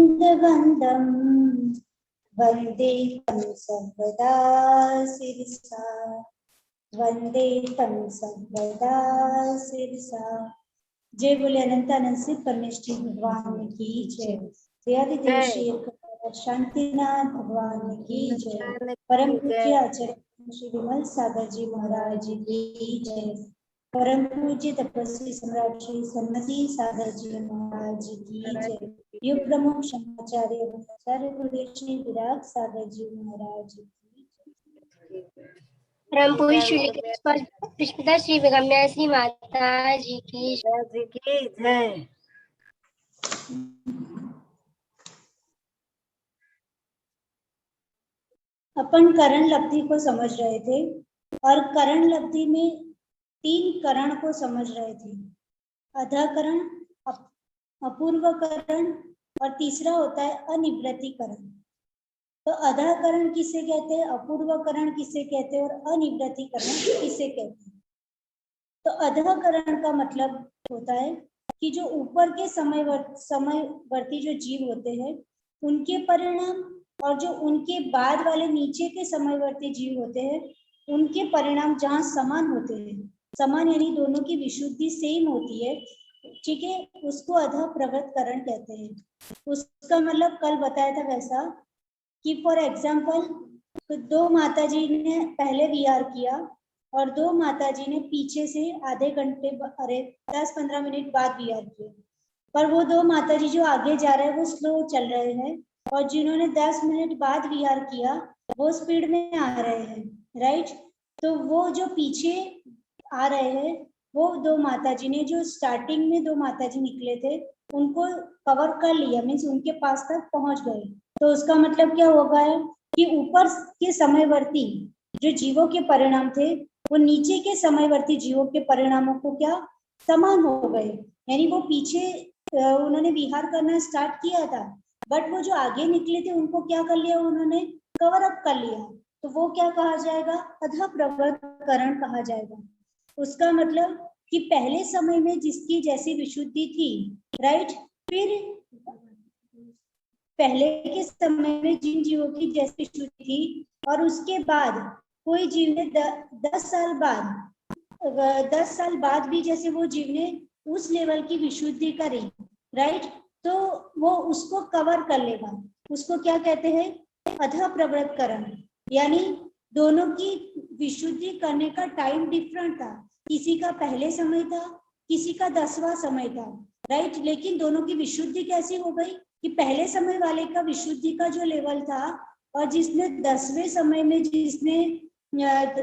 वन्दं वन्दे तं सर्वदा शिरसा, वंदे तम सर्वदा शिरसा। जय बोले अनंत अनंत परमेश्वर भगवान की जय। दयादिदेव श्री शांतिनाथ भगवान की जय। परम पूज्य आचार्य श्री विमल सागर जी महाराज की जय। परम पूज्य तपस्वी सम्राट श्री सन्मति सागर जी महाराज की जय। युग प्रमुख शंकराचार्य आचार्य गुरुदेव श्री विराग सागर जी महाराज की जय। परम पूज्य श्री पुष्पिता श्री बेगम्या श्री माता जी की जय। अपन करण लब्धि को समझ रहे थे और करण लब्धि में 3 करण को समझ रहे थे, अधाकरण, अपूर्वकरण और तीसरा होता है अनिवृत्तिकरण। तो अधाकरण किसे कहते हैं, अपूर्वकरण किसे कहते हैं और अनिवृत्तिकरण किसे कहते हैं। तो अधाकरण का मतलब होता है कि जो ऊपर के समयवर्ती जो जीव होते हैं उनके परिणाम और जो उनके बाद वाले नीचे के समयवर्ती जीव होते हैं उनके परिणाम जहाँ समान होते हैं, समान यानी दोनों की विशुद्धि सेम होती है, ठीक है, उसको अधा प्रवृत्तकरण कहते हैं। उसका मतलब कल बताया था वैसा कि फॉर एग्जाम्पल 2 माताजी ने पहले विहार किया और 2 माताजी ने पीछे से आधे घंटे 10-15 मिनट बाद विहार किया, पर वो 2 माताजी जो आगे जा रहे हैं वो स्लो चल रहे हैं और जिन्होंने 10 मिनट बाद विहार किया वो स्पीड में आ रहे हैं, राइट। तो वो जो पीछे आ रहे हैं वो 2 माताजी ने, जो स्टार्टिंग में 2 माताजी निकले थे उनको कवर कर लिया, मीन्स उनके पास तक पहुंच गए। तो उसका मतलब क्या होगा है कि ऊपर के समयवर्ती जो जीवों के परिणाम थे वो नीचे के समयवर्ती जीवों के परिणामों को क्या समान हो गए, यानी वो पीछे उन्होंने विहार करना स्टार्ट किया था बट वो जो आगे निकले थे उनको क्या कर लिया, उन्होंने कवर अप कर लिया। तो वो क्या कहा जाएगा, अधा प्रवृत्तकरण कहा जाएगा। उसका मतलब कि पहले समय में जिसकी जैसी विशुद्धि थी, राइट, फिर पहले के समय में जिन जीवों की जैसी विशुद्धि थी और उसके बाद कोई जीव ने 10 साल बाद भी जैसे वो जीव ने उस लेवल की विशुद्धि करी, राइट, तो वो उसको कवर कर लेगा। उसको क्या कहते हैं, अधा प्रवृत्तकरण। यानी दोनों की विशुद्धि करने का टाइम डिफरेंट था, किसी का पहले समय था, किसी का 10वां समय था, राइट, लेकिन दोनों की विशुद्धि कैसी हो गई कि पहले समय वाले का विशुद्धि का जो लेवल था और जिसने 10वें समय में जिसने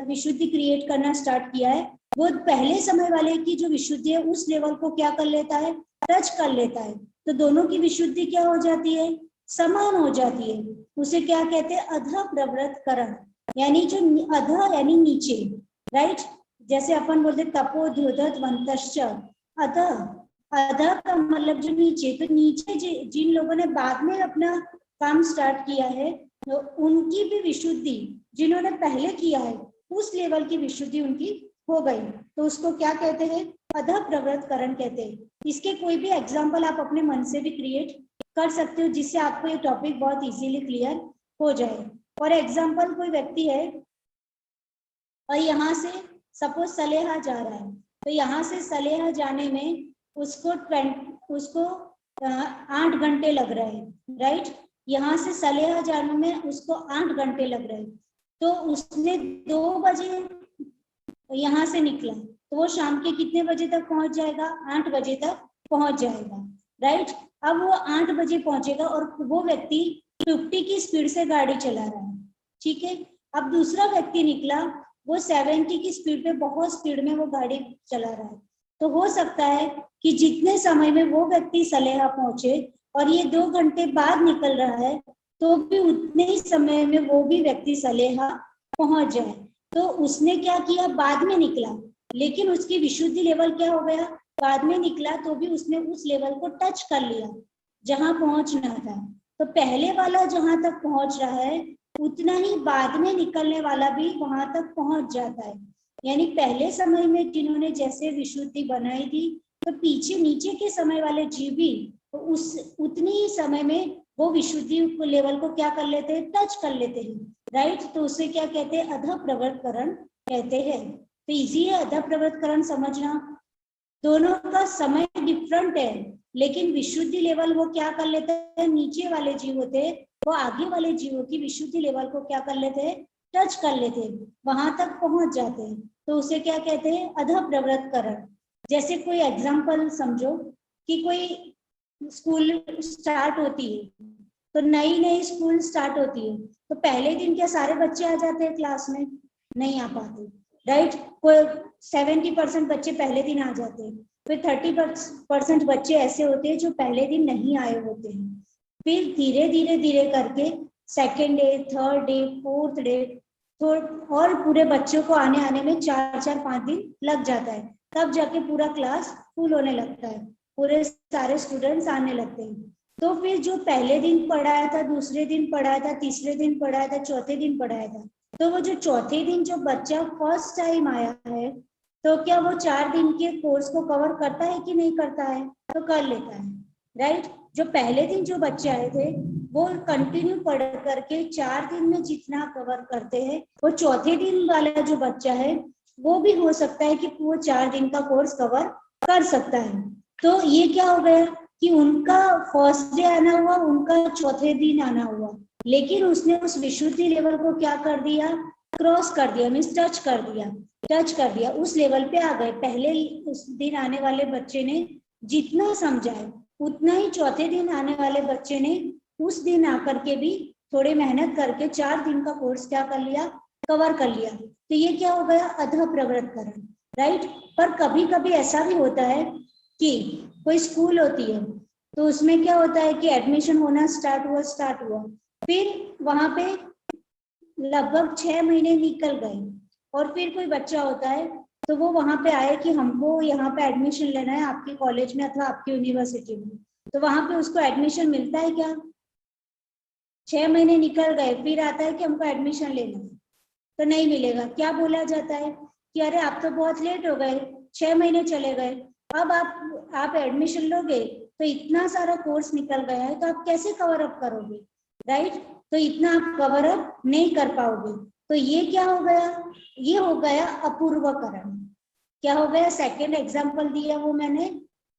विशुद्धि क्रिएट करना स्टार्ट किया है वो पहले समय वाले की जो विशुद्धि है उस लेवल को क्या कर लेता है, टच कर लेता है। तो दोनों की विशुद्धि क्या हो जाती है, समान हो जाती है। उसे क्या कहते हैं, अधा प्रवृत्तकरण। यानी जो अधा यानी नीचे, राइट, जैसे अपन बोलते तपोधोदत्वन्तश्च अधः, अधा का मतलब जो नीचे, तो नीचे जिन लोगों ने बाद में अपना काम स्टार्ट किया है तो उनकी भी विशुद्धि जिन्होंने पहले किया है उस लेवल की विशुद्धि उनकी हो गई, तो उसको क्या कहते हैं, अधा प्रवृत्तकरण कहते हैं। इसके कोई भी एग्जाम्पल आप अपने मन से भी क्रिएट कर सकते हो जिससे आपको ये टॉपिक बहुत इजीली क्लियर हो जाए। फॉर एग्जाम्पल कोई व्यक्ति है और यहाँ से सपोज सलेहा जा रहा है, तो यहाँ से सलेहा जाने में उसको 8 घंटे लग रहे हैं, राइट, यहाँ से सलेहा जाने में उसको 8 घंटे लग रहे हैं। तो उसने 2 बजे यहाँ से निकला तो वो शाम के कितने बजे तक पहुंच जाएगा, 8 बजे तक पहुंच जाएगा, राइट। अब वो 8 बजे पहुंचेगा और वो व्यक्ति 50 की स्पीड से गाड़ी चला रहा है, ठीक है। अब दूसरा व्यक्ति निकला, वो 70 की स्पीड पे, बहुत स्पीड में वो गाड़ी चला रहा है। तो हो सकता है कि जितने समय में वो व्यक्ति सलेहा पहुंचे और ये 2 घंटे बाद निकल रहा है तो भी उतने ही समय में वो भी व्यक्ति सलेहा पहुंच जाए। तो उसने क्या किया, बाद में निकला लेकिन उसकी विशुद्धि लेवल क्या हो गया, बाद में निकला तो भी उसने उस लेवल को टच कर लिया जहां पहुंचना था। तो पहले वाला जहां तक पहुंच रहा है उतना ही बाद में निकलने वाला भी वहां तक पहुंच जाता है। यानी पहले समय में जिन्होंने जैसे विशुद्धि बनाई थी तो पीछे नीचे के समय वाले जीव भी उस उतनी ही समय में वो विशुद्धि लेवल को क्या कर लेते हैं, टच कर लेते हैं, राइट। तो उसे क्या कहते हैं, अधः प्रवृत्तकरण कहते हैं। तो इजी है अधः प्रवृत्तकरण समझना। दोनों का समय डिफरेंट है, लेकिन विशुद्धि लेवल वो क्या कर लेते हैं, नीचे वाले जीव होते हैं वो आगे वाले जीवों की विशुद्धि लेवल को क्या कर लेते हैं, टच कर लेते हैं, वहां तक पहुंच जाते हैं। तो उसे क्या कहते हैं, अधः प्रवृत्तकरण। जैसे कोई एग्जाम्पल समझो कि कोई स्कूल स्टार्ट होती है, तो नई नई स्कूल स्टार्ट होती है, तो पहले दिन क्या सारे बच्चे आ जाते हैं क्लास में, नहीं आ पाते, राइट। कोई 70% बच्चे पहले दिन आ जाते हैं, फिर 30% बच्चे ऐसे होते हैं जो पहले दिन नहीं आए होते हैं। फिर धीरे धीरे धीरे करके second day, third day, fourth day, तो और पूरे बच्चों को आने आने में 4-5 दिन लग जाता है, तब जाके पूरा क्लास फुल होने लगता है, पूरे सारे स्टूडेंट्स आने लगते हैं। तो फिर जो पहले दिन पढ़ाया था, दूसरे दिन पढ़ाया था, तीसरे दिन पढ़ाया था, चौथे दिन पढ़ाया था, तो वो जो चौथे दिन जो बच्चा फर्स्ट टाइम आया है, तो क्या वो 4 दिन के कोर्स को कवर करता है कि नहीं करता है, तो कर लेता है, राइट। जो पहले दिन जो बच्चे आए थे वो कंटिन्यू पढ़ करके 4 दिन में जितना कवर करते हैं, वो चौथे दिन वाला जो बच्चा है वो भी हो सकता है कि वो 4 दिन का कोर्स कवर कर सकता है। तो ये क्या हो गया कि उनका फर्स्ट डे आना हुआ, उनका चौथे दिन आना हुआ, लेकिन उसने उस विशुद्धि लेवल को क्या कर दिया, क्रॉस कर दिया, मीन्स टच कर दिया, उस लेवल पे आ गए। पहले उस दिन आने वाले बच्चे ने जितना समझा है उतना ही चौथे दिन आने वाले बच्चे ने उस दिन आकर के भी थोड़ी मेहनत करके 4 दिन का कोर्स क्या कर लिया, कवर कर लिया। तो ये क्या हो गया, अधः प्रवृत्तकरण, राइट। पर कभी कभी ऐसा भी होता है कि कोई स्कूल होती है, तो उसमें क्या होता है कि एडमिशन होना स्टार्ट हुआ, फिर वहां पे लगभग 6 महीने निकल गए, और फिर कोई बच्चा होता है तो वो वहां पे आए कि हमको यहाँ पे एडमिशन लेना है आपके कॉलेज में अथवा आपकी यूनिवर्सिटी में, तो वहां पे उसको एडमिशन मिलता है क्या, 6 महीने निकल गए, फिर आता है कि हमको एडमिशन लेना है, तो नहीं मिलेगा। क्या बोला जाता है कि अरे आप तो बहुत लेट हो गए, 6 महीने चले गए, अब आप एडमिशन लोगे तो इतना सारा कोर्स निकल गया है, तो आप कैसे कवर अप करोगे, राइट। तो इतना आप कवर अप नहीं कर पाओगे। तो ये क्या हो गया, ये हो गया अपूर्वकरण। क्या हो गया, सेकेंड एग्जाम्पल दिया वो मैंने,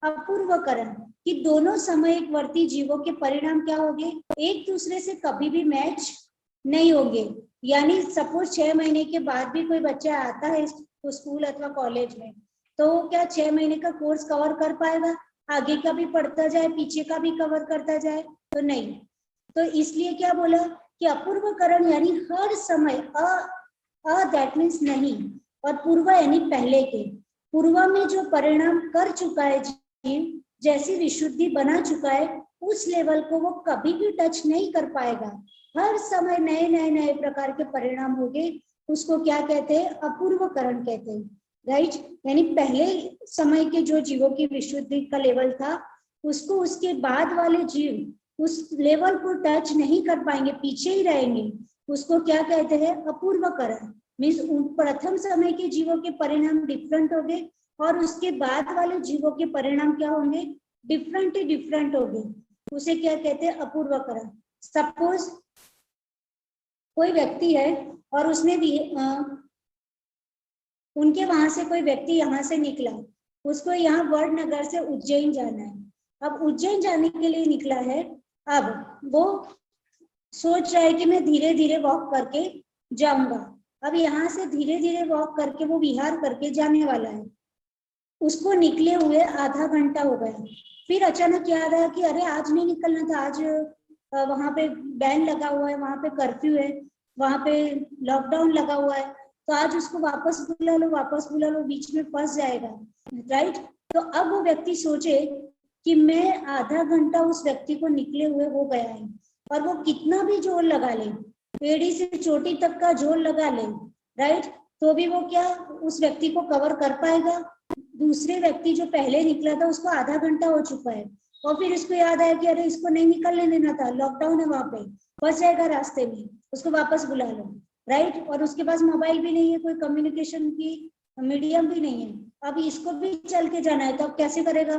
अपूर्वकरण, कि दोनों समयवर्ती जीवों के परिणाम क्या होंगे, एक दूसरे से कभी भी मैच नहीं होंगे। यानी सपोज 6 महीने के बाद भी कोई बच्चा आता है स्कूल अथवा कॉलेज में, तो वो क्या 6 महीने का कोर्स कवर कर पाएगा, आगे का भी पढ़ता जाए, पीछे का भी कवर करता जाए, तो नहीं। तो इसलिए क्या बोला कि अपूर्वकरण यानी हर समय, दैट मीन्स नहीं, और पूर्व यानी पहले के, पूर्व में जो परिणाम कर चुका है जीव, जैसी विशुद्धि बना चुका है, उस लेवल को वो कभी भी टच नहीं कर पाएगा। हर समय नए नए नए प्रकार के परिणाम होंगे, उसको क्या कहते हैं, अपूर्वकरण कहते हैं, राइट। यानी पहले समय के जो जीवों की विशुद्धि का लेवल था, उसको उसके बाद वाले जीव उस लेवल को टच नहीं कर पाएंगे, पीछे ही रहेंगे, उसको क्या कहते हैं, अपूर्वकरण। मीन्स प्रथम समय के जीवों के परिणाम डिफरेंट होंगे, और उसके बाद वाले जीवों के परिणाम क्या होंगे, डिफरेंट होंगे, उसे क्या कहते हैं, अपूर्वकरण। सपोज कोई व्यक्ति है और उसने उनके वहां से कोई व्यक्ति यहाँ से निकला, उसको यहाँ वडनगर से उज्जैन जाना है। अब उज्जैन जाने के लिए निकला है, अब वो सोच रहा है कि मैं धीरे धीरे वॉक करके जाऊंगा। अब यहाँ से धीरे धीरे वॉक करके वो विहार करके जाने वाला है, उसको निकले हुए आधा घंटा हो गया। फिर अचानक याद आया कि अरे आज नहीं निकलना था, आज वहां पे बैन लगा हुआ है, वहां पे कर्फ्यू है, वहां पे लॉकडाउन लगा हुआ है, तो आज उसको वापस बुला लो, बीच में फंस जाएगा, राइट। तो अब वो व्यक्ति सोचे कि मैं आधा घंटा उस व्यक्ति को निकले हुए हो गया है, और वो कितना भी जोर लगा ले, एड़ी से चोटी तक का जोर लगा ले, राइट, तो भी वो क्या उस व्यक्ति को कवर कर पाएगा। दूसरे व्यक्ति जो पहले निकला था उसको आधा घंटा हो चुका है, और फिर उसको याद आया कि अरे इसको नहीं निकलने देना था, लॉकडाउन है, वहां पे फंस जाएगा रास्ते में, उसको वापस बुला लो, राइट। और उसके पास मोबाइल भी नहीं है, कोई कम्युनिकेशन की मीडियम भी नहीं है, अब इसको भी चल के जाना है, तो अब कैसे करेगा,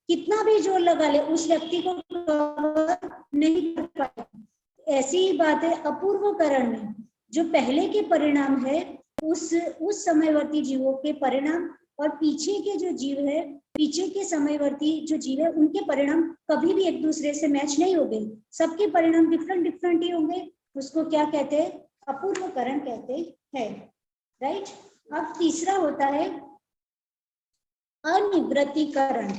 कितना भी जोर लगा ले उस व्यक्ति को कवर नहीं कर पाए। ऐसी ही बात है अपूर्वकरण में, जो पहले के परिणाम है उस समयवर्ती जीवों के परिणाम और पीछे के जो जीव है, पीछे के समयवर्ती जो जीव है, उनके परिणाम कभी भी एक दूसरे से मैच नहीं होंगे, सबके परिणाम डिफरेंट डिफरेंट ही होंगे। उसको क्या कहते हैं? अपूर्वकरण कहते हैं, राइट। अब तीसरा होता है अनिवृत्तीकरण।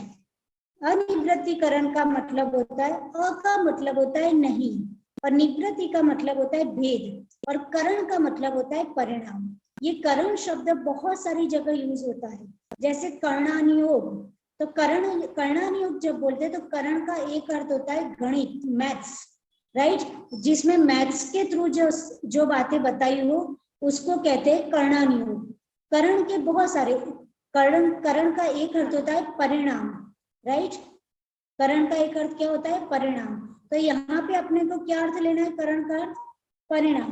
अनिवृत्तीकरण का मतलब होता है, अ का मतलब होता है नहीं, और निवृत्ति का मतलब होता है भेद, और करण का मतलब होता है परिणाम। ये करण शब्द बहुत सारी जगह यूज होता है, जैसे कर्णानुयोग। तो कर्णानुयोग जब बोलते हैं तो करण का एक अर्थ होता है गणित, मैथ्स, राइट, जिसमें मैथ्स के थ्रू जो बातें बताई हो उसको कहते हैं कर्णानुयोग। करण के बहुत सारे, करण का एक अर्थ होता है परिणाम, राइट। करण का एक अर्थ क्या होता है? परिणाम। तो यहाँ पे अपने को क्या अर्थ लेना है? करण का अर्थ परिणाम,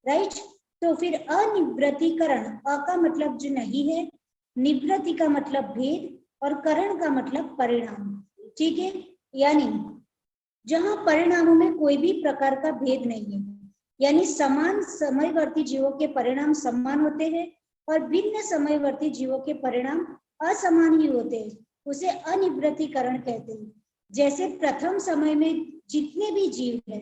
राइट। तो फिर अनिवृत्तीकरण, अ का मतलब जो नहीं है, निवृत्ति का मतलब भेद, और करण का मतलब परिणाम, ठीक है। यानी जहां परिणामों में कोई भी प्रकार का भेद नहीं है, यानी समान समयवर्ती जीवों के परिणाम समान होते हैं और भिन्न समयवर्ती जीवों के परिणाम असमान ही होते हैं, उसे अनिवृत्तीकरण कहते हैं। जैसे प्रथम समय में जितने भी जीव है,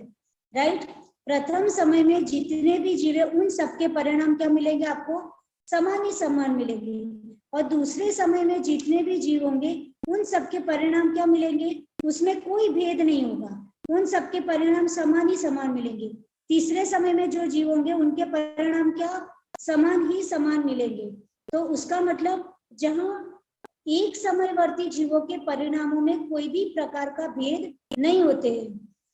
राइट, प्रथम समय में जितने भी जीव है उन सबके परिणाम क्या मिलेंगे? आपको समान ही समान मिलेंगे। और दूसरे समय में जितने भी जीव होंगे उन सबके परिणाम क्या मिलेंगे? उसमें कोई भेद नहीं होगा, उन सबके परिणाम समान ही समान मिलेंगे। तीसरे समय में जो जीव होंगे उनके परिणाम क्या? समान ही समान मिलेंगे। तो उसका मतलब जहां एक समयवर्ती जीवों के परिणामों में कोई भी प्रकार का भेद नहीं होते हैं,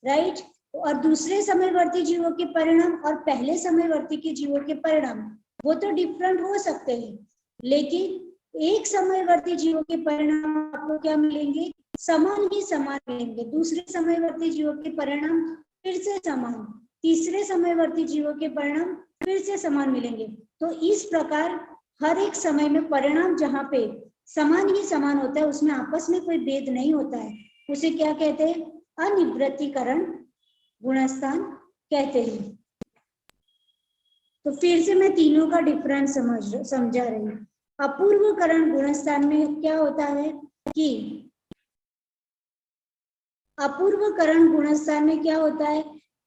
राइट। और दूसरे समयवर्ती जीवों के परिणाम और पहले समयवर्ती के जीवों के परिणाम वो तो डिफरेंट हो सकते हैं, लेकिन एक समयवर्ती जीवों के परिणाम आपको क्या मिलेंगे? समान ही समान मिलेंगे। दूसरे समयवर्ती जीवों के परिणाम फिर से समान, तीसरे समयवर्ती जीवों के परिणाम फिर से समान मिलेंगे। तो इस प्रकार हर एक समय में परिणाम जहाँ पे समान ही समान होता है, उसमें आपस में कोई भेद नहीं होता है, उसे क्या कहते हैं? अनिवृत्तीकरण गुणस्थान कहते हैं। तो फिर से मैं तीनों का डिफरेंस समझा रही हूँ। अपूर्वकरण गुणस्थान में क्या होता है कि अपूर्वकरण गुणस्थान में क्या होता है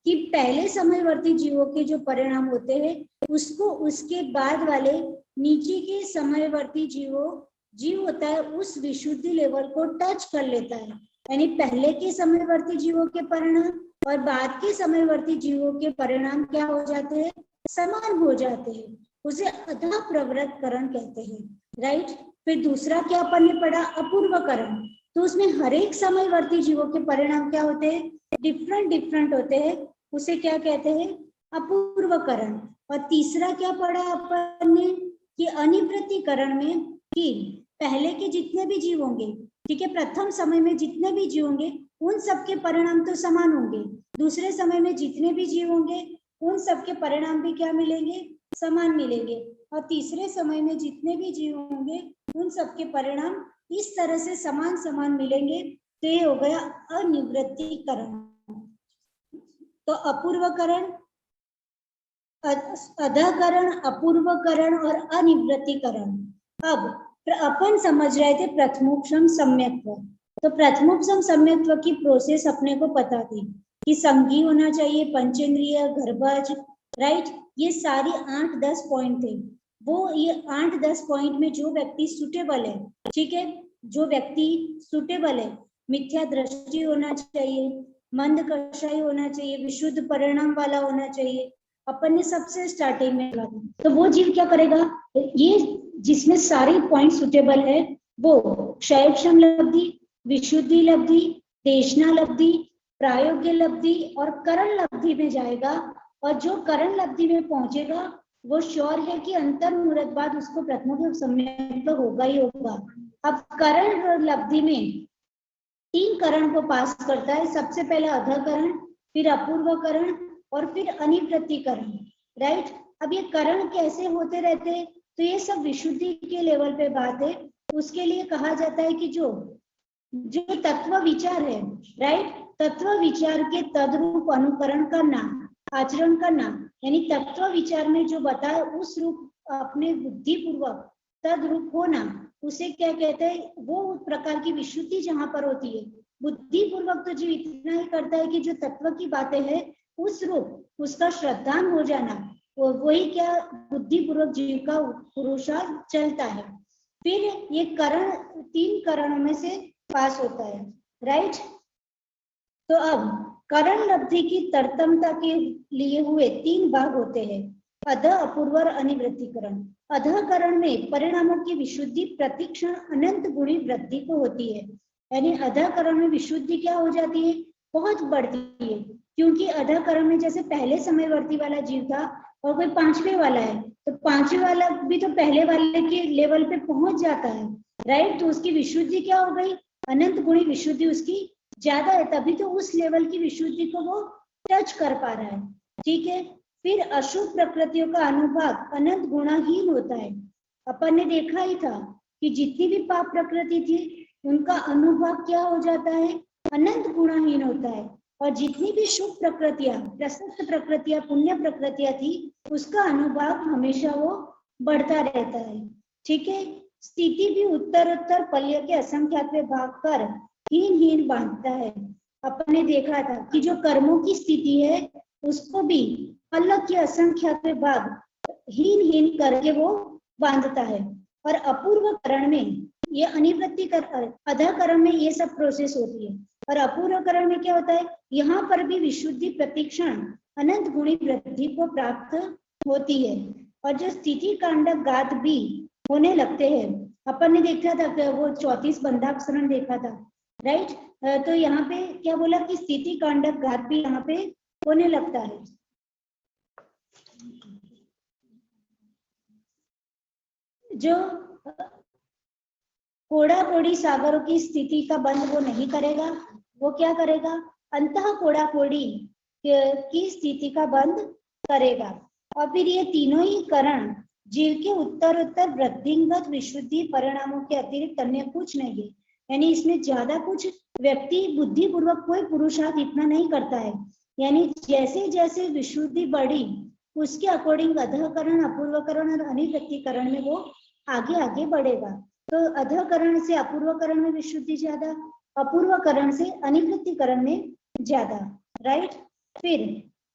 कि पहले समयवर्ती जीवों के जो परिणाम होते हैं उसको उसके बाद वाले नीचे के समयवर्ती जीव होता है उस विशुद्धि लेवल को टच कर लेता है। यानी पहले के समयवर्ती जीवों के परिणाम और बाद के समयवर्ती जीवों के परिणाम क्या हो जाते हैं? समान हो जाते हैं, उसे अधः प्रवृत्तकरण कहते हैं, राइट। फिर दूसरा क्या अपन ने पढ़ा? अपूर्वकरण। तो उसमें हर एक समयवर्ती जीवों के परिणाम क्या होते हैं? डिफरेंट डिफरेंट होते हैं, उसे क्या कहते हैं? अपूर्वकरण। और तीसरा क्या पढ़ा अपन ने कि अनिवृत्तीकरण में कि पहले के जितने भी जीव होंगे, ठीक है, प्रथम समय में जितने भी जीव होंगे उन सबके परिणाम तो समान होंगे, दूसरे समय में जितने भी जीव होंगे उन सबके परिणाम भी क्या मिलेंगे? समान मिलेंगे, और तीसरे समय में जितने भी जीव होंगे उन सबके परिणाम इस तरह से समान समान मिलेंगे। तो ये हो गया अनिवृत्तीकरण। तो अपूर्वकरण, अधःकरण, अपूर्वकरण और अनिवृत्तीकरण। अब अपन समझ रहे थे प्रथमोपशम सम्यक्त्व। तो प्रथमोपशम सम्यक्त्व की प्रोसेस अपने को पता थी कि संघी होना चाहिए, पंचेंद्रिय, गर्भज, राइट। ये सारी 8-10 पॉइंट थे। वो ये 8-10 पॉइंट में जो व्यक्ति सुटेबल है, ठीक है, जो व्यक्ति सुटेबल है, मिथ्या दृष्टि होना चाहिए, मंद कषाय होना चाहिए, विशुद्ध परिणाम वाला होना चाहिए, अपन ने सबसे स्टार्टिंग में कहा। तो वो जीव क्या करेगा? ये जिसमें सारे पॉइंट सुटेबल है वो क्षयक्षम लब्धि, विशुद्धि लब्धि, देशना लब्धि, प्रायोग्य लब्धि और करण लब्धि में जाएगा। और जो करण लब्धि में पहुंचेगा वो श्योर है कि अंतर मुहूर्त बाद उसको प्रथमोपशम सम्यक्त्व होगा ही होगा। अब करण लब्धि में 3 करण को पास करता है, सबसे पहले अधःकरण, फिर अपूर्वकरण और फिर अनिवृत्तीकरण, राइट। अब ये करण कैसे होते रहते हैं? तो ये सब विशुद्धि के लेवल पे बात है। उसके लिए कहा जाता है कि जो तत्व विचार है, राइट, तत्व विचार के तद्रूप अनुकरण करना, आचरण करना, यानी तत्व विचार में जो बताए उस रूप अपने बुद्धि पूर्वक तद्रूप होना, उसे क्या कहते हैं? वो प्रकार की विशुद्धि जहां पर होती है, बुद्धि पूर्वक तो जो इतना ही करता है कि जो तत्व की बातें हैं उस रूप उसका श्रद्धान हो जाना, वही क्या बुद्धि पूर्वक जीव का पुरुषार्थ चलता है। फिर ये करण 3 करणों में से पास होता है, राइट। तो अब करण लब्धि की तरतमता के लिए हुए 3 भाग होते हैं, अध, अपूर्व और अनिवृत्तिकरण। अधकरण में परिणामों की विशुद्धि प्रतिक्षण अनंत गुणी वृद्धि को होती है, यानी अधकरण में विशुद्धि क्या हो जाती है? बहुत बढ़ती है, क्योंकि अधकरण में जैसे पहले समयवर्ती वाला जीव था और कोई 5वें वाला है, तो 5वें वाला भी तो पहले वाले के लेवल पे पहुंच जाता है, राइट। तो उसकी विशुद्धि क्या हो गई? अनंत गुणी विशुद्धि उसकी ज्यादा है, तभी तो उस लेवल की विशुद्धि को वो टच कर पा रहा है, ठीक है। फिर अशुभ प्रकृतियों का अनुभाग अनंत गुणाहीन होता है। अपन ने देखा ही था कि जितनी भी पाप प्रकृति थी उनका अनुभाग क्या हो जाता है? अनंत गुणाहीन होता है। और जितनी भी शुभ प्रकृतियां, प्रशस्त प्रकृतियां, पुण्य प्रकृतियां थी, उसका अनुभाग हमेशा वो बढ़ता रहता है, ठीक है। स्थिति भी उत्तर पल्य के असंख्यात भाग कर हीन बांधता है। अपन ने देखा था कि जो कर्मों की स्थिति है उसको भी अलग के असंख्यात भाग हीन करके वो बांधता है। और अपूर्व करण में ये अनिवृत्ति कर, अधकरण में ये सब प्रोसेस होती है, और अपूर्व करण में क्या होता है? यहाँ पर भी विशुद्धि प्रतिक्षण अनंत गुणी वृद्धि को प्राप्त होती है, और जो स्थिति कांडक घात भी होने लगते हैं। अपन ने देखा था वो 34 बंधाक्षरण देखा था, राइट। तो यहाँ पे क्या बोला कि स्थिति कांडक घात भी यहाँ पे होने लगता है। जो कोड़ा कोड़ी सागरों की स्थिति का बंध वो नहीं करेगा, वो क्या करेगा? अंतः कोड़ा कोड़ी की स्थिति का बंध करेगा। और फिर ये तीनों ही करण जीव के उत्तर वृद्धिगत विशुद्धि परिणामों के अतिरिक्त अन्य कुछ नहीं है, यानी इसमें ज्यादा कुछ व्यक्ति बुद्धि पूर्वक कोई पुरुषार्थ इतना नहीं करता है, यानी जैसे जैसे विशुद्धि बढ़ी उसके अकॉर्डिंग अधकरण, अपूर्वकरण और अनिवृत्तिकरण में वो आगे बढ़ेगा। तो अधकरण से अपूर्वकरण में विशुद्धि ज्यादा, अपूर्वकरण से अनिवृत्तिकरण में ज्यादा, राइट। फिर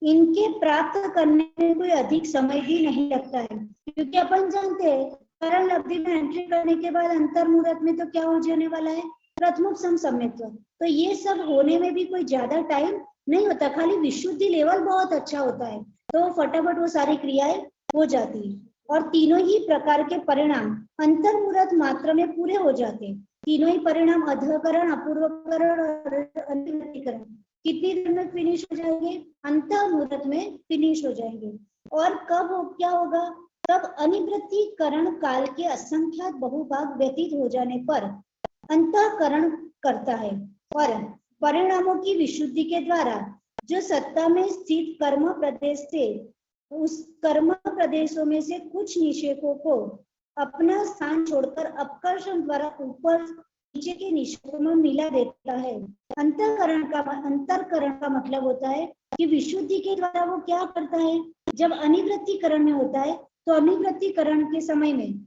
इनके प्राप्त करने में कोई अधिक समय भी नहीं लगता है, क्योंकि अपन जानते हैं करण लब्धि में एंट्री करने के बाद अंतर्मुहूर्त में तो क्या हो जाने वाला है? प्रथमोपसम सम्यक्त्व। तो ये सब होने में भी कोई ज्यादा टाइम नहीं होता, खाली विशुद्धि लेवल बहुत अच्छा होता है तो फटाफट वो सारी क्रियाएं हो जाती है। और तीनों ही प्रकार के परिणाम अंतर्मुहूर्त मात्र में पूरे हो जाते हैं। तीनों ही परिणाम अधकरण, अपूर्वकरण और अनिवृत्तिकरण कितनी देर में फिनिश हो जाएंगे? अंतर्मुहूर्त में फिनिश हो जाएंगे। और कब क्या होगा? तब अनिवृत्तिकरण काल के असंख्यात बहुभाग व्यतीत हो जाने पर अंतःकरण करता है, और परिणामों की विशुद्धि के द्वारा जो सत्ता में स्थित कर्म प्रदेश से उस कर्म प्रदेशों में से कुछ निषेकों को अपना स्थान छोड़कर अपकर्षण द्वारा ऊपर नीचे के निषेकों में मिला देता है। अंतःकरण का मतलब होता है कि विशुद्धि के द्वारा वो क्या करता है? जब अनिवृत्तिकरण में होता है तो अनिवृत्तिकरण के समय में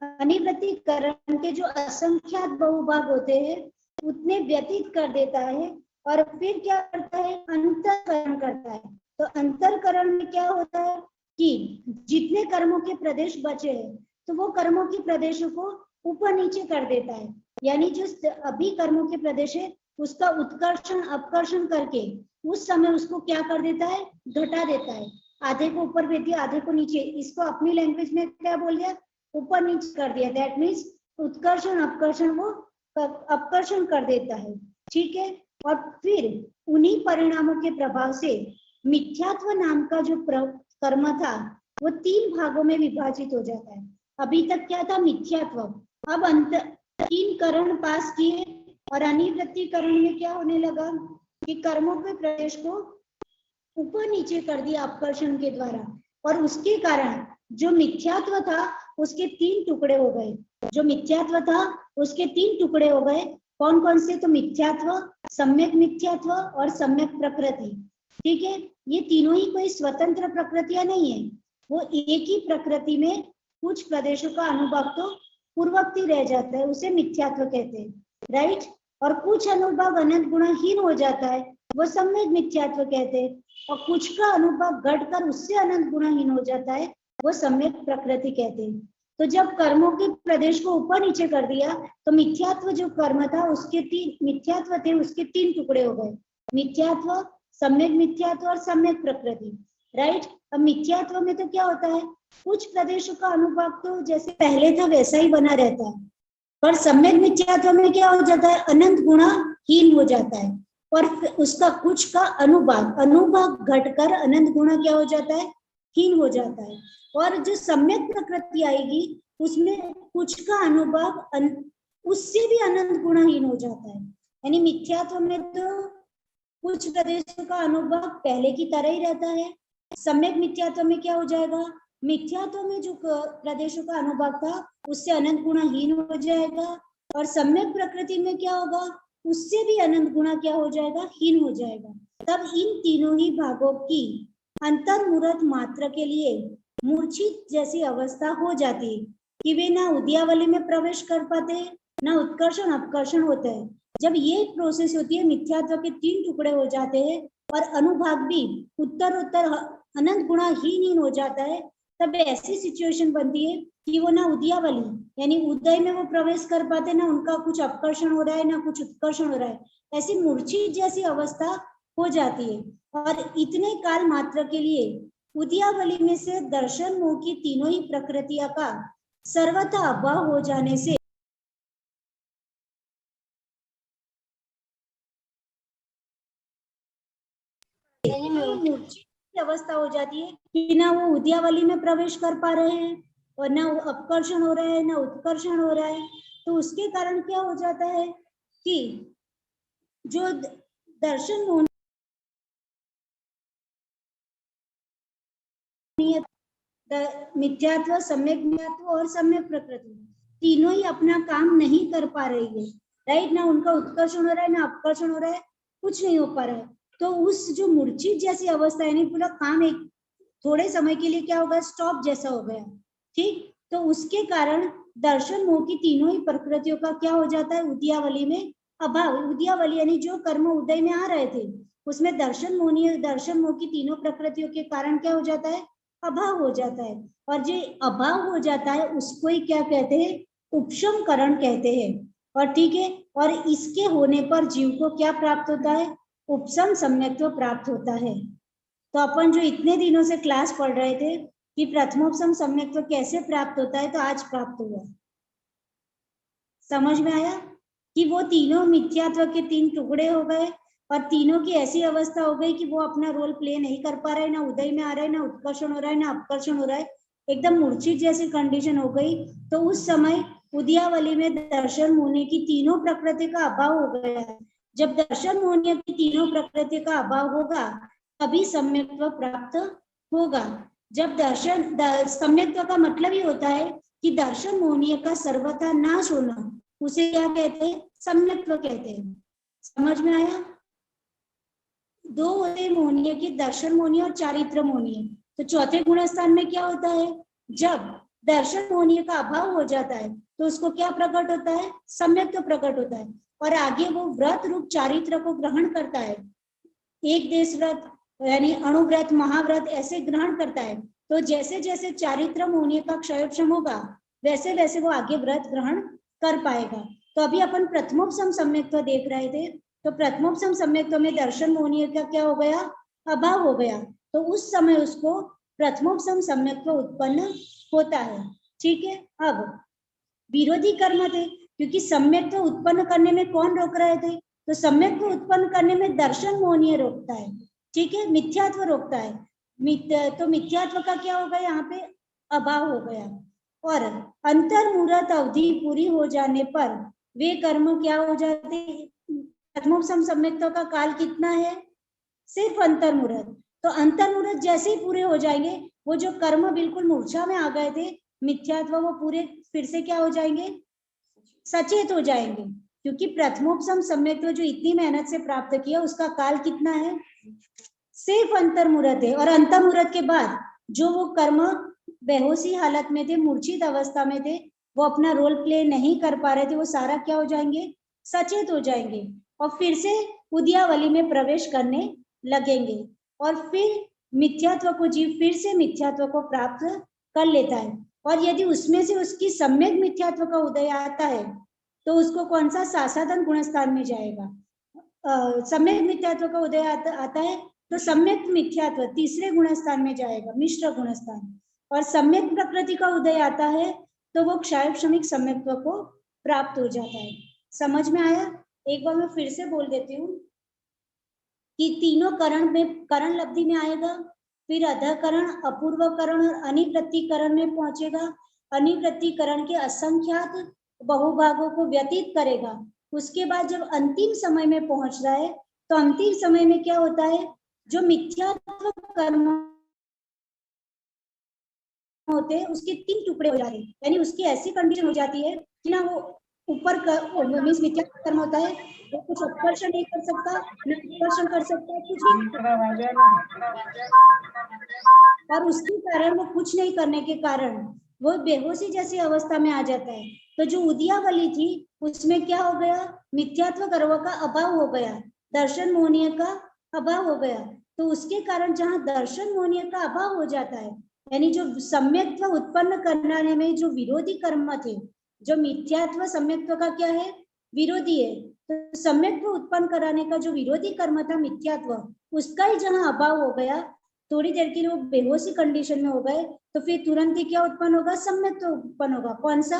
अनिवृत्तिकरण के जो असंख्यात बहुभाग होते हैं उतने व्यतीत कर देता है, और फिर क्या करता है? अंतःकरण करता है। तो अंतःकरण में क्या होता है कि जितने कर्मों के प्रदेश बचे हैं तो वो कर्मों के प्रदेशों को ऊपर नीचे कर देता है, यानी जो अभी कर्मों के प्रदेश है उसका उत्कर्षण अपकर्षण करके उस समय उसको क्या कर देता है? घटा देता है। आधे को ऊपर भेज दिया, आधे को नीचे। इसको अपनी लैंग्वेज में क्या बोल दिया? ऊपर नीचे कर दिया। दैट मीन्स उत्कर्षण अपकर्षण वो अपकर्षण कर देता है, ठीक है। और फिर उन्हीं परिणामों के प्रभाव से मिथ्यात्व नाम का जो कर्म था वो 3 भागों में विभाजित हो जाता है। अभी तक क्या था? मिथ्यात्व। अब 3 करण पास किए, और अनिवृत्तिकरण में क्या होने लगा कि कर्मों के प्रदेश को ऊपर नीचे कर दिया अपकर्षण के द्वारा, और उसके कारण जो मिथ्यात्व था उसके 3 टुकड़े हो गए। जो मिथ्यात्व था उसके 3 टुकड़े हो गए, कौन कौन से? तो मिथ्यात्व, सम्यक मिथ्यात्व और सम्यक प्रकृति। ठीक है, ये तीनों ही कोई स्वतंत्र प्रकृतियां नहीं है, वो एक ही प्रकृति में कुछ प्रदेशों का अनुभाग तो पूर्ववर्ती रह जाता है, उसे मिथ्यात्व कहते हैं, राइट। और कुछ अनुभाग अनंत गुणहीन हो जाता है, वो सम्यक मिथ्यात्व कहते हैं। और कुछ का अनुभाग घटकर उससे अनंत गुणहीन हो जाता है, वो सम्यक प्रकृति कहते हैं। तो जब कर्मों के प्रदेश को ऊपर नीचे कर दिया तो मिथ्यात्व जो कर्म था उसके मिथ्यात्व थे उसके 3 टुकड़े हो गए, मिथ्यात्व, सम्यक मिथ्यात्व और सम्यक प्रकृति, राइट। अब मिथ्यात्व में तो क्या होता है, कुछ प्रदेशों का अनुभाग तो जैसे पहले था वैसा ही बना रहता है, पर सम्यक मिथ्यात्व में क्या हो जाता है, अनंत गुणाहीन हो जाता है, और उसका कुछ का अनुभाग घटकर अनंत गुणा क्या हो जाता है, हीन हो जाता है। और जो सम्यक प्रकृति आएगी उसमें कुछ का अनुभाग उससे भी अनंत गुणहीन हो जाता है। यानी मिथ्यात्व में तो कुछ प्रदेशों का अनुभाग पहले की तरह ही रहता है, सम्यक मिथ्यात्व में क्या हो जाएगा, मिथ्यात्व में जो प्रदेशों का अनुभाग था उससे अनंत गुणहीन हो जाएगा, और सम्यक प्रकृति में क्या होगा, उससे भी अनंत गुणा क्या हो जाएगा, हीन हो जाएगा। तब इन तीनों ही भागों की अंतर्मुहूर्त मात्र के लिए मूर्छित जैसी अवस्था हो जाती है कि वे ना उद्यावली में प्रवेश कर पाते, ना उत्कर्षण अपकर्षण होता है। जब ये प्रोसेस होती है, मिथ्यात्व के 3 टुकड़े हो जाते हैं और अनुभाग भी उत्तर अनंत गुणाहीन हो जाता है, तब ऐसी सिचुएशन बनती है कि वो ना उद्यावली यानी उदय में वो प्रवेश कर पाते, ना उनका कुछ अपकर्षण हो रहा है ना कुछ उत्कर्षण हो रहा है, ऐसी मूर्छित जैसी अवस्था हो जाती है। और इतने काल मात्र के लिए उद्यावली में से दर्शन मोह की तीनों ही प्रकृतियां का सर्वथा अभाव हो जाने से मूर्छित अवस्था हो जाती है कि ना वो उद्यावली में प्रवेश कर पा रहे हैं और ना अपकर्षण हो रहा है ना उत्कर्षण हो रहा है। तो उसके कारण क्या हो जाता है कि जो दर्शन मोह मिथ्यात्व, सम्यक मिथ्यात्व और सम्यक प्रकृति तीनों ही अपना काम नहीं कर पा रही है, राइट। ना उनका उत्कर्षण हो रहा है ना अपकर्षण हो रहा है, कुछ नहीं हो पा रहा है। तो उस जो मूर्छित जैसी अवस्था है, पूरा काम एक थोड़े समय के लिए क्या होगा, स्टॉप जैसा हो गया, ठीक। तो उसके कारण दर्शन मोह की तीनों ही प्रकृतियों का क्या हो जाता है, उद्यावली में अभाव। उद्यावली यानी जो कर्म उदय में आ रहे थे उसमें दर्शन मोह की तीनों प्रकृतियों के कारण क्या हो जाता है, अभाव हो जाता है। और जो अभाव हो जाता है उसको ही क्या कहते हैं, उपशमकरण कहते हैं। और ठीक है, और इसके होने पर जीव को क्या प्राप्त होता है, उपशम सम्यक्त्व प्राप्त होता है। तो अपन जो इतने दिनों से क्लास पढ़ रहे थे कि प्रथमोपशम सम्यक्त्व कैसे प्राप्त होता है, तो आज प्राप्त हुआ। समझ में आया कि वो तीनों मिथ्यात्व के 3 टुकड़े हो गए और तीनों की ऐसी अवस्था हो गई कि वो अपना रोल प्ले नहीं कर पा रहे, ना उदय में आ रहे, ना उत्कर्षण हो रहा है ना अपकर्षण हो रहा है, एकदम मूर्छित जैसी कंडीशन हो गई। तो उस समय उद्यावली में दर्शन होने की तीनों प्रकृति का अभाव हो गया। जब दर्शन होने की तीनों प्रकृति का अभाव होगा तभी सम्यक्त्व प्राप्त होगा। जब दर्शन सम्यक्त्व का मतलब ही होता है कि दर्शन मोहनीय का सर्वथा नाश होना, उसे क्या कहते हैं, सम्यक्त्व कहते हैं। समझ में आया? 2 होते हैं मोहनीय के, दर्शन मोहनीय और चारित्र मोहनीय। तो चौथे गुणस्थान में क्या होता है, जब दर्शन मोहनीय का अभाव हो जाता है तो उसको क्या प्रकट होता है, सम्यक्त्व प्रकट होता है। और आगे वो व्रत रूप चारित्र को ग्रहण करता है, एक देश व्रत यानी अणुव्रत, महाव्रत ऐसे ग्रहण करता है। तो जैसे जैसे चारित्र मोहनीय का क्षयोक्षम होगा वैसे वैसे वो आगे व्रत ग्रहण कर पाएगा। तो अभी अपन प्रथमोपशम सम्यक्त्व देख रहे थे, तो प्रथमोपशम सम्यक्त्व में दर्शन मोहनीय का क्या हो गया, अभाव हो गया। तो उस समय उसको प्रथमोपशम सम्यक्त्व उत्पन्न होता है। ठीक है, अब विरोधी कर्म थे, क्योंकि सम्यक्त्व उत्पन्न करने में कौन रोक रहे थे, तो सम्यक्त्व उत्पन्न करने में दर्शन मोहनीय रोकता है, ठीक है, मिथ्यात्व रोकता है। तो मिथ्यात्व का क्या होगा, यहाँ पे अभाव हो गया। और अंतर्मुहूर्त अवधि पूरी हो जाने पर वे कर्म क्या हो जाते हैं, प्रथमोपशम सम्यक्त्व का काल कितना है, सिर्फ अंतर्मुहूर्त। तो अंतर्मुहूर्त जैसे ही पूरे हो जाएंगे वो जो कर्म बिल्कुल मूर्छा में आ गए थे मिथ्यात्व, वो पूरे फिर से क्या हो जाएंगे, सचेत हो जाएंगे। क्योंकि प्रथमोपसम सम्यक्त्व जो इतनी मेहनत से प्राप्त किया उसका काल कितना है, सिर्फ अंतर्मुहूर्त है। और अंतर्मुहूर्त के बाद जो वो कर्म बेहोशी हालत में थे, मूर्छित अवस्था में थे, वो अपना रोल प्ले नहीं कर पा रहे थे, वो सारा क्या हो जाएंगे, सचेत हो जाएंगे और फिर से उद्यावली में प्रवेश करने लगेंगे और फिर मिथ्यात्व को जीव फिर से मिथ्यात्व को प्राप्त कर लेता है। और यदि उसमें से उसकी सम्यक मिथ्यात्व का उदय आता है तो उसको कौन सा सासाधन गुणस्थान में जाएगा, सम्यक मिथ्यात्व का उदय आता है तो सम्यक मिथ्यात्व तीसरे गुणस्थान में जाएगा, मिश्र गुणस्थान। और सम्यक प्रकृति का उदय आता है तो वो क्षाय क्षमिक सम्यक्त्व को प्राप्त हो जाता है। समझ में आया? एक बार मैं फिर से बोल देती हूँ कि तीनों करण में, करण लब्धि में आएगा, फिर अधकरण, अपूर्वकरण और अनिवृत्तिकरण में पहुंचेगा। अनिवृत्तिकरण के असंख्यात बहुभागों को व्यतीत करेगा। उसके बाद जब अंतिम समय में पहुंच रहा है तो अंतिम समय में क्या होता है, जो मिथ्यात्व कर्म होते हैं उसके 3 टुकड़े हो जाते हैं, यानी उसकी ऐसी कंडीशन हो जाती है कि ना वो ऊपर मीन्स मिथ्यात्व कर्म होता है, वो कुछ उत्कर्षण नहीं कर सकता, न उत्कर्षण कर सकता है, कुछ नहीं, और उसके कारण वो कुछ नहीं करने के कारण वो बेहोशी जैसी अवस्था में आ जाता है। तो जो उद्यावली थी उसमें क्या हो गया, मिथ्यात्व कर्म का अभाव हो गया, दर्शन मोहनीय का अभाव हो गया। तो उसके कारण जहाँ दर्शन मोहनीय का अभाव हो जाता है, यानी जो सम्यक्त्व उत्पन्न करने में जो विरोधी कर्म थे, जो मिथ्यात्व सम्यक्त्व का क्या है, विरोधी है, तो सम्यक्त्व उत्पन्न कराने का जो विरोधी कर्म था मिथ्यात्व, उसका ही जहाँ अभाव हो गया, थोड़ी देर के लिए वो बेहोशी कंडीशन में हो गए, तो फिर तुरंत ही क्या उत्पन्न होगा, सम्यक्त्व उत्पन्न होगा। कौन सा,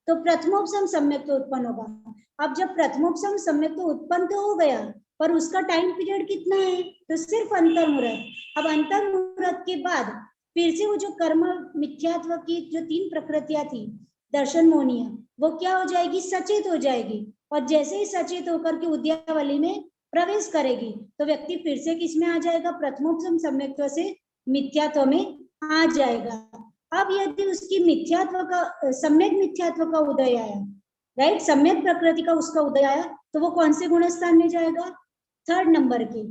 तो प्रथमोपसम सम्यक्त्व उत्पन्न होगा। अब जब प्रथमोपसम सम्यक्त्व उत्पन्न तो हो गया, पर उसका टाइम पीरियड कितना है, तो सिर्फ अंतर्मुहूर्त। अब अंतर्मुहूर्त के बाद फिर से वो जो कर्म मिथ्यात्व की जो 3 प्रकृतियां थी, दर्शन मोहनीय, वो क्या हो जाएगी, सचेत हो जाएगी। और जैसे ही सचेत होकर के उद्यावली में प्रवेश करेगी तो व्यक्ति फिर से किसमें आ जाएगा, प्रथमोपसम सम्यक्त्व से मिथ्यात्व में आ जाएगा। अब यदि उसकी मिथ्यात्व का, सम्यक मिथ्यात्व का उदय आया, राइट, सम्यक प्रकृति का उसका उदय आया, तो वो कौन से गुणस्थान में जाएगा, 3rd नंबर के,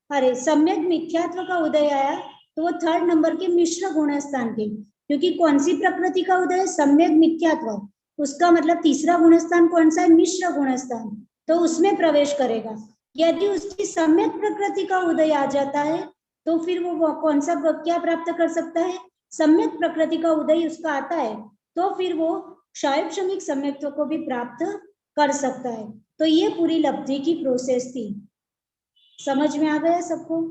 अरे सम्यक मिथ्यात्व का उदय आया तो वो 3rd नंबर के मिश्र गुणस्थान के, क्योंकि कौन सी प्रकृति का उदय, सम्यक मिथ्यात्व, उसका मतलब तीसरा गुणस्थान कौन सा है, मिश्र गुणस्थान, तो उसमें प्रवेश करेगा। यदि उसकी सम्यक प्रकृति का उदय आ जाता है तो फिर वो कौन सा क्या प्राप्त कर सकता है, सम्यक प्रकृति का उदय उसका आता है तो फिर वो क्षाय क्षमिक सम्यक्त्व को भी प्राप्त कर सकता है। तो ये पूरी लब्धि की प्रोसेस थी। समझ में आ गया सबको?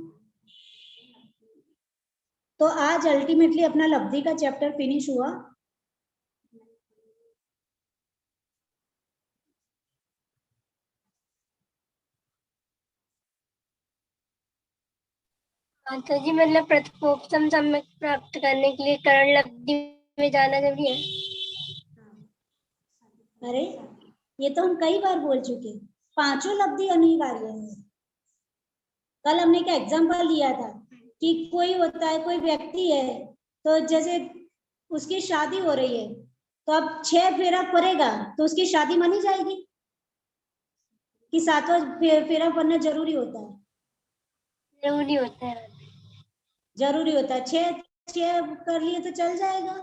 तो आज अल्टीमेटली अपना लब्धि का चैप्टर फिनिश हुआ। तो जी मतलब प्रथमोपसम सम्यक प्राप्त करने के लिए करण लब्धि में जाना जरूरी है? अरे ये तो हम कई बार बोल चुके, 5 लब्धि अनिवार्य है। कल हमने एक एग्जाम्पल दिया था कि कोई होता है, कोई व्यक्ति है, तो जैसे उसकी शादी हो रही है तो अब 6 फेरा पड़ेगा तो उसकी शादी मानी जाएगी कि 7वां फेरा पड़ना जरूरी होता है? जरूरी होता है। जरूरी होता है। 6 कर लिए तो चल जाएगा,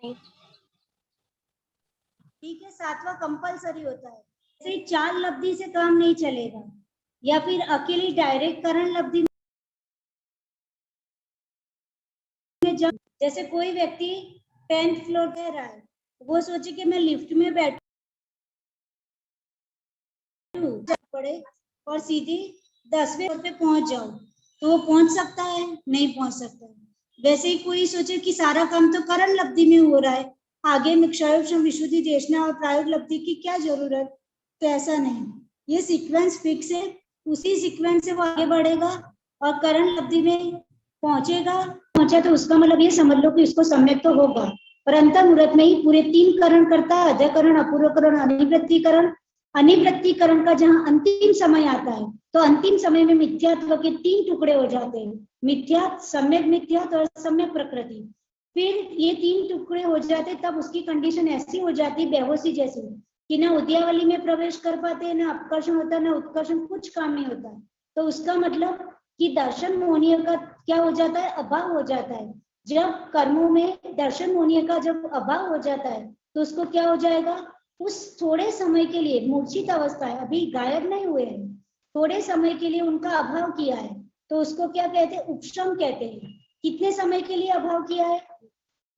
नहीं। ठीक है, 7वां कंपलसरी होता है। ऐसे 4 लब्धि से काम नहीं चलेगा, या फिर अकेली डायरेक्ट करण लब्धि में जैसे कोई व्यक्ति 10th फ्लोर पे रहा है, वो सोचे कि मैं लिफ्ट में बैठूं पड़े और सीधी 10वें फ्लोर पे पहुंच जाऊं, तो वो पहुंच सकता है? नहीं पहुंच सकता है। वैसे ही कोई सोचे कि सारा काम तो करण लब्धि में हो रहा है, आगे में क्षयोपशम विशुद्धि देशना और प्रायोग लब्धि की क्या जरूरत, तो ऐसा नहीं, ये सीक्वेंस फिक्स है, उसी सीक्वेंस से वो आगे बढ़ेगा और करण लब्धि में पहुंचा तो उसका मतलब ये समझ लो कि इसको सम्यक तो होगा। पर अंतर्मुहूर्त में ही पूरे 3 करण करता है, अधकरण, अपूर्वकरण, अनिवृत्तिकरण। अनिवृत्तिकरण का जहां अंतिम समय आता है तो अंतिम समय में मिथ्यात्व के 3 टुकड़े हो जाते हैं, मिथ्यात्व, सम्यक मिथ्यात्व और सम्यक प्रकृति। फिर ये 3 टुकड़े हो जाते तब उसकी कंडीशन ऐसी हो जाती बेहोशी जैसी कि ना उद्यावली में प्रवेश कर पाते, ना अपकर्षण होता, ना उत्कर्षण, कुछ काम नहीं होता। तो उसका मतलब कि दर्शन मोहनीय का क्या हो जाता है, अभाव हो जाता है। जब कर्मों में दर्शन मोहनीय का जब अभाव हो जाता है तो उसको क्या हो जाएगा, उस थोड़े समय के लिए मूर्छित अवस्था है, अभी गायब नहीं हुए हैं, थोड़े समय के लिए उनका अभाव किया है, तो उसको क्या कहते हैं, उपशम कहते हैं। कितने समय के लिए अभाव किया है,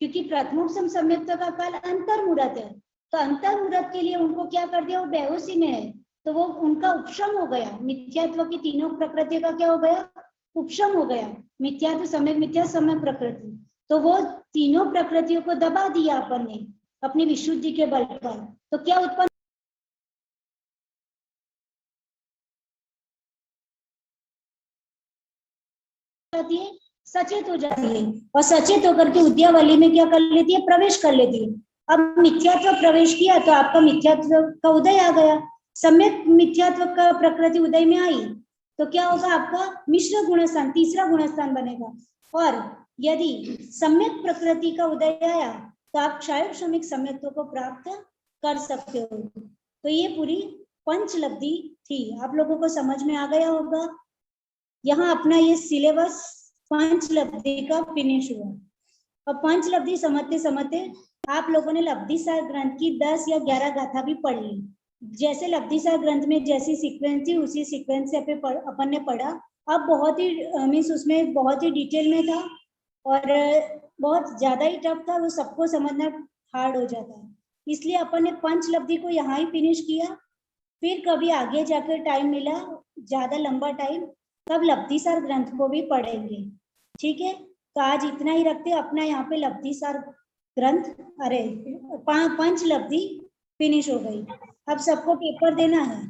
क्योंकि प्रथमोपशम सम्यक्त्व का काल अंतर्मुहूर्त है, तो अंतर्मुहूर्त के लिए उनको क्या कर दिया, वो बेहोशी में है, तो वो उनका उपशम हो गया। मिथ्यात्व की तीनों प्रकृतियों का क्या हो गया, उपशम हो गया। मिथ्यात्व, सम्यक मिथ्या, सम्यक प्रकृति, तो वो तीनों प्रकृतियों को दबा दिया अपन ने अपनी विशुद्धि के बल पर। तो क्या उत्पन्न जाती है, सचेत हो जाती है, और सचेत होकर के उद्यावली में क्या कर लेती है, प्रवेश कर लेती है। अब मिथ्यात्व प्रवेश किया तो आपका मिथ्यात्व का उदय आ गया, सम्यक मिथ्यात्व का प्रकृति उदय में आई, तो क्या होगा, आपका मिश्र गुणस्थान, तीसरा गुणस्थान बनेगा। और यदि सम्यक प्रकृति का उदय आया तो आप क्षायोग श्रमिक सम्यक्त्व को प्राप्त कर सकते हो। तो ये पूरी पंचलब्धि थी, आप लोगों को समझ में आ गया होगा। यहाँ अपना ये सिलेबस पंचलब्धि का फिनिश हुआ। और पंचलब्धि समझते समझते आप लोगों ने लब्धिसार ग्रंथ की 10 या 11 गाथा भी पढ़ ली। जैसे लब्धिसार ग्रंथ में जैसी सीक्वेंस थी उसी सीक्वेंस से अपन ने पढ़ा। अब बहुत ही मीन्स उसमें बहुत ही डिटेल में था और बहुत ज्यादा ही टफ था, वो सबको समझना हार्ड हो जाता है, इसलिए अपन ने पंचलब्धि को यहाँ ही फिनिश किया। फिर कभी आगे जाकर टाइम मिला, ज्यादा लंबा टाइम, तब लब्धिसार ग्रंथ को भी पढ़ेंगे। ठीक है, तो आज इतना ही रखते, अपना यहाँ पे लब्धिसार ग्रंथ, अरे पंचलब्धि फिनिश हो गई। अब सबको पेपर देना है।